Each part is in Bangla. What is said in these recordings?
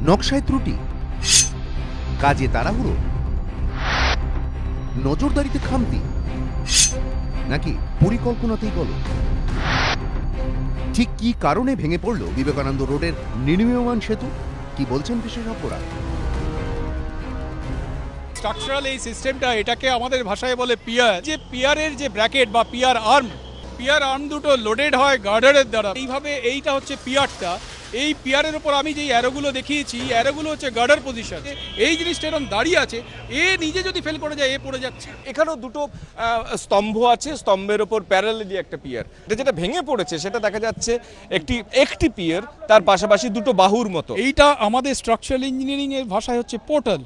নকশায় ত্রুটি, কাজে তাড়াহুড়ো, নজরদারিতে খামতি, নাকি পরিকল্পনাতেই গলদ? ঠিক কি কারণে ভেঙে পড়ল বিবেকানন্দ রোডের নির্মীয়মান সেতু? কি বলছেন বিশেষজ্ঞরা? স্ট্রাকচারাল এই সিস্টেমটা, এটাকে আমাদের ভাষায় বলে পিয়ার। যে পিয়ারের যে ব্র্যাকেট বা পিয়ার আর্ম দুটো লোডেড হয় গার্ডারের দ্বারা। এইভাবে এইটা হচ্ছে পিয়ারটা। এই পিয়ারের উপর আমি যেই অ্যারোগুলো দেখিয়েছি, অ্যারোগুলো হচ্ছে গার্ডার পজিশন। এই জিনিসটা এরকম দাঁড়িয়ে আছে, এ নিজে যদি ফেল করে যায়, এ পড়ে যাচ্ছে। এখানেও দুটো স্তম্ভ আছে, স্তম্ভের ওপর প্যারালালি একটা পিয়ার। এটা যেটা ভেঙে পড়েছে সেটা দেখা যাচ্ছে একটি পিয়ার, তার পাশাপাশি দুটো বাহুর মতো। এইটা আমাদের স্ট্রাকচারাল ইঞ্জিনিয়ারিং এর ভাষায় হচ্ছে পোর্টাল।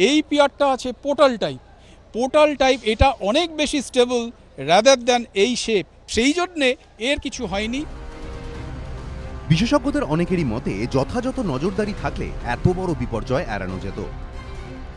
এই পিয়ারটা আছে পোর্টাল টাইপ। এটা অনেক বেশি স্টেবল রাদার দ্যান এই শেপ, সেই জন্যে এর কিছু হয়নি। বিশেষজ্ঞদের অনেকেরই মতে যথাযথ নজরদারি থাকলে এত বড় বিপর্যয় এড়ানো যেত।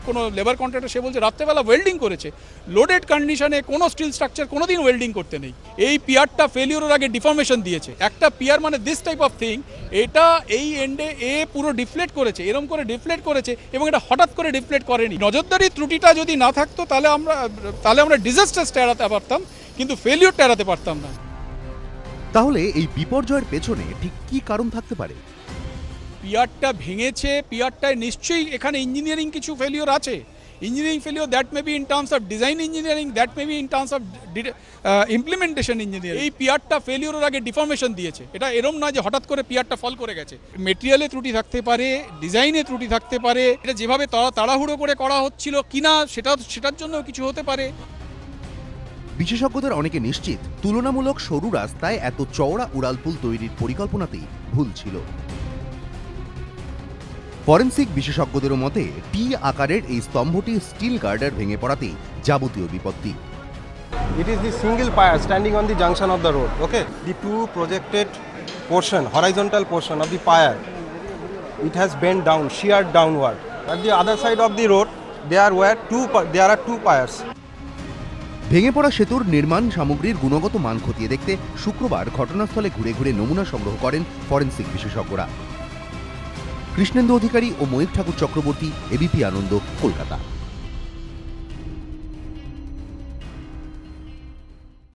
কোনো লেবার কন্ট্রাক্টর সে বলছে রাত্রেবেলা ওয়েল্ডিং করেছে, লোডেড কন্ডিশনে কোনো স্টিল স্ট্রাকচার কোনোদিন ওয়েল্ডিং করতে নেই। এই পিয়ারটা ফেলিওরের আগে ডিফর্মেশন দিয়েছে। একটা পিয়ার মানে দিস টাইপ অফ থিং, এটা এই এন্ডে পুরো ডিফ্লেট করেছে, এরকম করে ডিফ্লেট করেছে, এবং এটা হঠাৎ করে ডিফ্লেট করেনি। নজরদারির ত্রুটিটা যদি না থাকতো তাহলে আমরা ডিজাস্টারটা এড়াতে পারতাম, কিন্তু ফেলিওরটা এড়াতে পারতাম না। তাহলে এই বিপর্যয়ের পেছনে ঠিক কি কারণ থাকতে পারে? পিয়ারটা ভেঙেছে, পিয়ারটায় নিশ্চয়ই এখানে ইঞ্জিনিয়ারিং কিছু ফেলিওর আছে। Engineering failure, that may be in terms of design engineering, that may be in terms of implementation engineering. এই পিয়ারটা ফেলিওরের আগে ডিফর্মেশন দিয়েছে। এটা এরম নয় যে হঠাৎ করে পিয়ারটা ফল করে গেছে। মেটেরিয়ালে ত্রুটি থাকতে পারে, ডিজাইনে ত্রুটি থাকতে পারে। এটা যেভাবে তাড়াহুড়ো করে করা হচ্ছিল কিনা সেটার জন্য কিছু হতে পারে। বিশেষজ্ঞদের অনেকে নিশ্চিত তুলনামূলক সরু রাস্তায় এত চওড়া উড়ালপুল তৈরির পরিকল্পনাতেই ভুল ছিল। ফরেনসিক বিশেষজ্ঞদের মতে টি আকারের এই স্তম্ভটি স্টিল গার্ডার ভেঙে পড়াতেই যাবতীয় বিপত্তি। It is the single pier standing on the junction of the road. Okay, the two projected portion, horizontal portion of the pier, it has bent down, sheared downward. At the other side of the road, there are two piers. ভেঙে পড়া সেতুর নির্মাণ সামগ্রীর গুণগত মান খতিয়ে দেখতে শুক্রবার ঘটনাস্থলে ঘুরে ঘুরে নমুনা সংগ্রহ করেন ফরেনসিক বিশেষজ্ঞরা। কৃষ্ণেন্দু অধিকারী ও ময়ূর ঠাকুর চক্রবর্তী, এবিপি আনন্দ, কলকাতা।